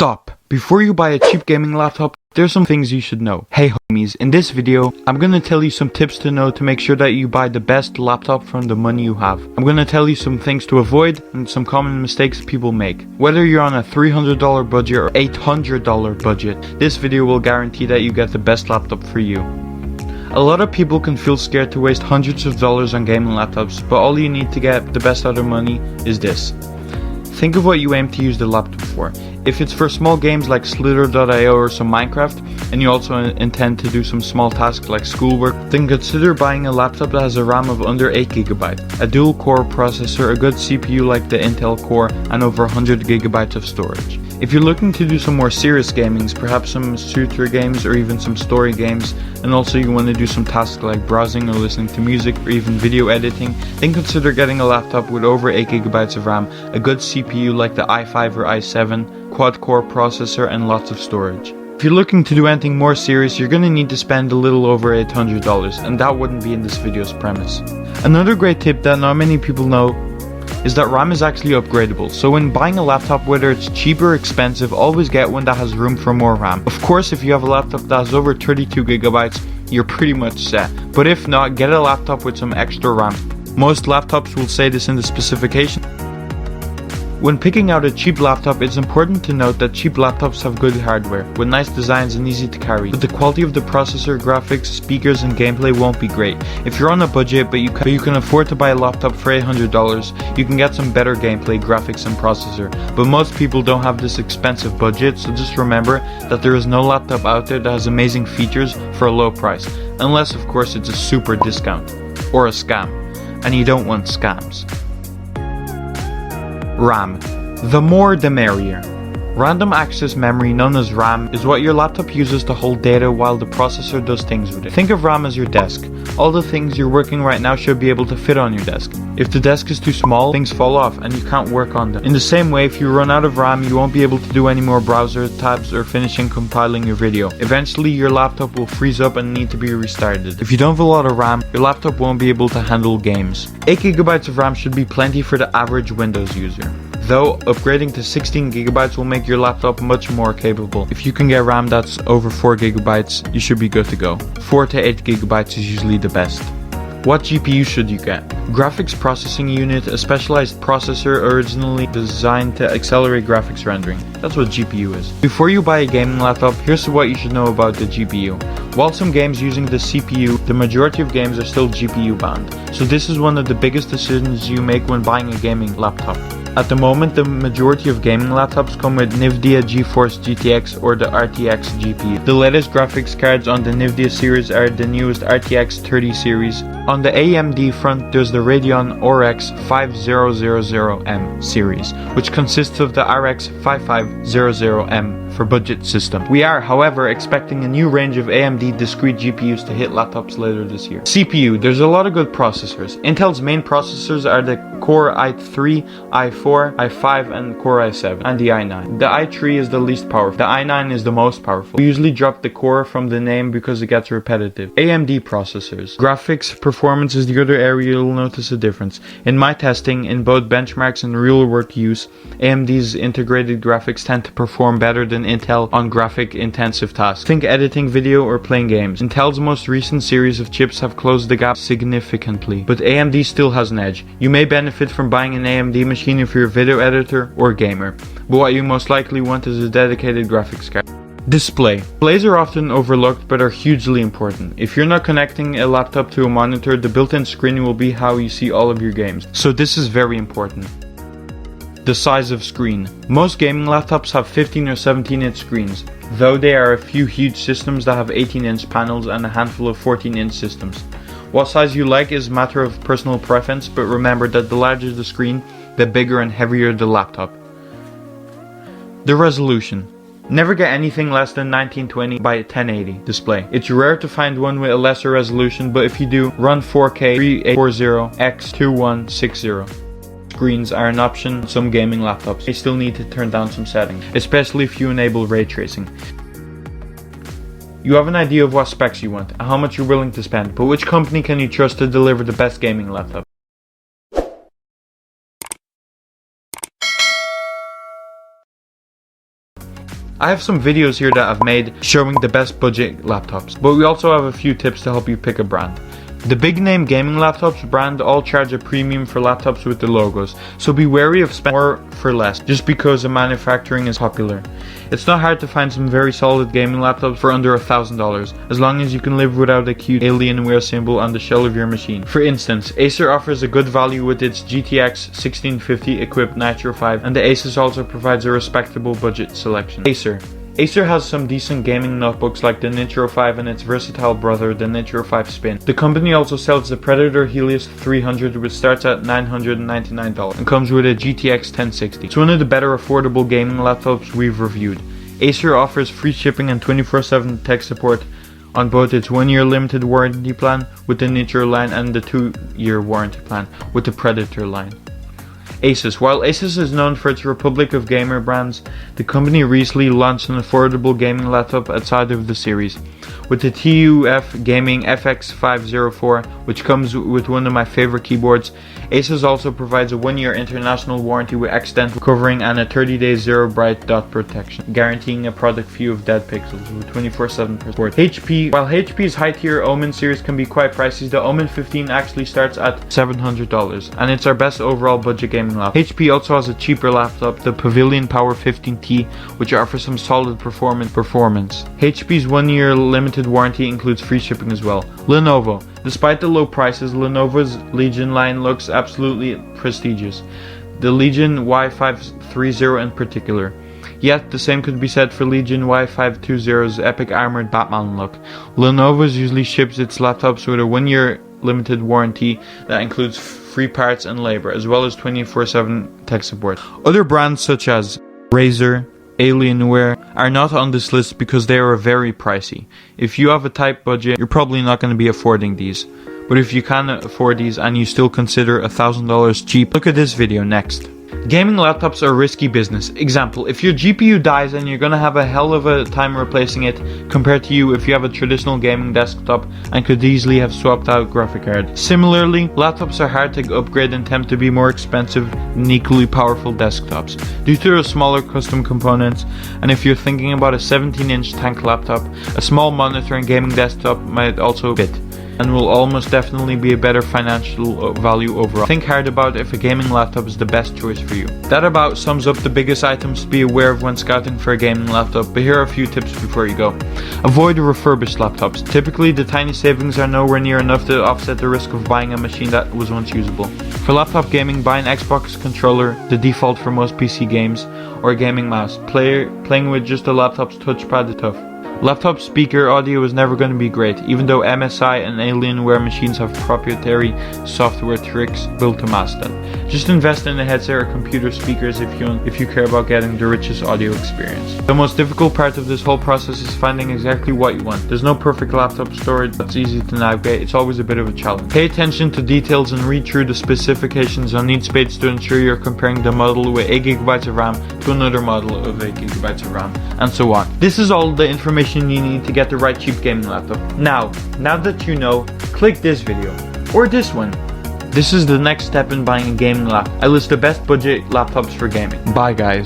Stop! Before you buy a cheap gaming laptop, there's some things you should know. Hey homies, in this video, I'm gonna tell you some tips to know to make sure that you buy the best laptop from the money you have. I'm gonna tell you some things to avoid and some common mistakes people make. Whether you're on a $300 budget or $800 budget, this video will guarantee that you get the best laptop for you. A lot of people can feel scared to waste hundreds of dollars on gaming laptops, but all you need to get the best out of money is this. Think of what you aim to use the laptop for. If it's for small games like Slither.io or some Minecraft, and you also intend to do some small tasks like schoolwork, then consider buying a laptop that has a RAM of under 8GB, a dual core processor, a good CPU like the Intel Core, and over 100GB of storage. If you're looking to do some more serious gamings, perhaps some shooter games or even some story games, and also you want to do some tasks like browsing or listening to music or even video editing, then consider getting a laptop with over 8GB of RAM, a good CPU like the i5 or i7, quad-core processor, and lots of storage. If you're looking to do anything more serious, you're gonna need to spend a little over $800, and that wouldn't be in this video's premise. Another great tip that not many people know is that RAM is actually upgradable, so when buying a laptop, whether it's cheap or expensive, always get one that has room for more RAM. Of course, if you have a laptop that has over 32GB, you're pretty much set, but if not, get a laptop with some extra RAM. Most laptops will say this in the specification. When picking out a cheap laptop, it's important to note that cheap laptops have good hardware, with nice designs and easy to carry, but the quality of the processor, graphics, speakers and gameplay won't be great. If you're on a budget but you can afford to buy a laptop for $800, you can get some better gameplay, graphics and processor, but most people don't have this expensive budget, so just remember that there is no laptop out there that has amazing features for a low price, unless of course it's a super discount, or a scam, and you don't want scams. RAM. The more the merrier. Random access memory, known as RAM, is what your laptop uses to hold data while the processor does things with it. Think of RAM as your desk. All the things you're working right now should be able to fit on your desk. If the desk is too small, things fall off and you can't work on them. In the same way, if you run out of RAM, you won't be able to do any more browser tabs or finishing compiling your video. Eventually, your laptop will freeze up and need to be restarted. If you don't have a lot of RAM, your laptop won't be able to handle games. 8GB of RAM should be plenty for the average Windows user. Though, upgrading to 16GB will make your laptop much more capable. If you can get RAM that's over 4GB, you should be good to go. 4 to 8GB is usually the best. What GPU should you get? Graphics Processing Unit, a specialized processor originally designed to accelerate graphics rendering. That's what GPU is. Before you buy a gaming laptop, here's what you should know about the GPU. While some games using the CPU, the majority of games are still GPU bound. So this is one of the biggest decisions you make when buying a gaming laptop. At the moment, the majority of gaming laptops come with NVIDIA GeForce GTX or the RTX GPU. The latest graphics cards on the NVIDIA series are the newest RTX 30 series. On the AMD front, there's the Radeon RX 5000M series, which consists of the RX 5500M for budget system. We are, however, expecting a new range of AMD discrete GPUs to hit laptops later this year. CPU, there's a lot of good processors. Intel's main processors are the Core i3, i4, i5 and Core i7, and the i9. The i3 is the least powerful. The i9 is the most powerful. We usually drop the Core from the name because it gets repetitive. AMD processors. Graphics performance is the other area you'll notice a difference. In my testing, in both benchmarks and real world use, AMD's integrated graphics tend to perform better than Intel on graphic intensive tasks. Think editing video or playing games. Intel's most recent series of chips have closed the gap significantly, but AMD still has an edge. You may benefit from buying an AMD machine if you're a video editor or gamer, but what you most likely want is a dedicated graphics card. Display. Displays are often overlooked but are hugely important. If you're not connecting a laptop to a monitor, the built-in screen will be how you see all of your games, so this is very important. The size of screen. Most gaming laptops have 15 or 17-inch screens, though there are a few huge systems that have 18-inch panels and a handful of 14-inch systems. What size you like is a matter of personal preference, but remember that the larger the screen, the bigger and heavier the laptop. The resolution. Never get anything less than 1920 by 1080 display. It's rare to find one with a lesser resolution, but if you do, run 4K 3840x2160. Screens are an option on some gaming laptops. You still need to turn down some settings, especially if you enable ray tracing. You have an idea of what specs you want and how much you're willing to spend, but which company can you trust to deliver the best gaming laptop? I have some videos here that I've made showing the best budget laptops, but we also have a few tips to help you pick a brand. The big name gaming laptops brand all charge a premium for laptops with the logos, so be wary of spending more for less just because the manufacturing is popular. It's not hard to find some very solid gaming laptops for under $1,000, as long as you can live without a cute Alienware symbol on the shell of your machine. For instance, Acer offers a good value with its GTX 1650 equipped Nitro 5, and the Asus also provides a respectable budget selection. Acer has some decent gaming notebooks like the Nitro 5 and its versatile brother, the Nitro 5 Spin. The company also sells the Predator Helios 300, which starts at $999 and comes with a GTX 1060. It's one of the better affordable gaming laptops we've reviewed. Acer offers free shipping and 24/7 tech support on both its 1-year limited warranty plan with the Nitro line and the 2-year warranty plan with the Predator line. Asus. While Asus is known for its Republic of Gamer brands, the company recently launched an affordable gaming laptop outside of the series. With the TUF Gaming FX504, which comes with one of my favorite keyboards, Asus also provides a 1-year international warranty with Xdent covering and a 30-day zero bright dot protection, guaranteeing a product view of dead pixels with 24/7 support. While HP's high-tier Omen series can be quite pricey, the Omen 15 actually starts at $700, and it's our best overall budget gaming laptop. HP also has a cheaper laptop, the Pavilion Power 15T, which offers some solid performance. HP's 1-year limited warranty includes free shipping as well. Lenovo. Despite the low prices, Lenovo's Legion line looks absolutely prestigious. The Legion Y530 in particular. Yet, the same could be said for Legion Y520's epic armored Batman look. Lenovo usually ships its laptops with a 1-year limited warranty that includes free parts and labor, as well as 24/7 tech support. Other brands such as Razer, Alienware are not on this list because they are very pricey. If you have a tight budget, you're probably not going to be affording these. But if you can afford these and you still consider $1,000 cheap, look at this video next. Gaming laptops are risky business. Example, if your GPU dies and you're gonna have a hell of a time replacing it compared to you if you have a traditional gaming desktop and could easily have swapped out graphic card. Similarly, laptops are hard to upgrade and tend to be more expensive than equally powerful desktops due to the smaller custom components, and if you're thinking about a 17-inch tank laptop, a small monitor and gaming desktop might also fit, and will almost definitely be a better financial value overall. Think hard about if a gaming laptop is the best choice for you. That about sums up the biggest items to be aware of when scouting for a gaming laptop, but here are a few tips before you go. Avoid refurbished laptops. Typically, the tiny savings are nowhere near enough to offset the risk of buying a machine that was once usable. For laptop gaming, buy an Xbox controller, the default for most PC games, or a gaming mouse. Playing with just a laptop's touchpad is tough. Laptop speaker audio is never going to be great, even though MSI and Alienware machines have proprietary software tricks built to mask that. Just invest in a headset or computer speakers if you care about getting the richest audio experience. The most difficult part of this whole process is finding exactly what you want. There's no perfect laptop storage that's easy to navigate. It's always a bit of a challenge. Pay attention to details and read through the specifications on each page to ensure you're comparing the model with 8GB of RAM to another model of 8GB of RAM, and so on. This is all the information you need to get the right cheap gaming laptop. Now that you know, click this video or this one. This is the next step in buying a gaming laptop. I list the best budget laptops for gaming. Bye guys.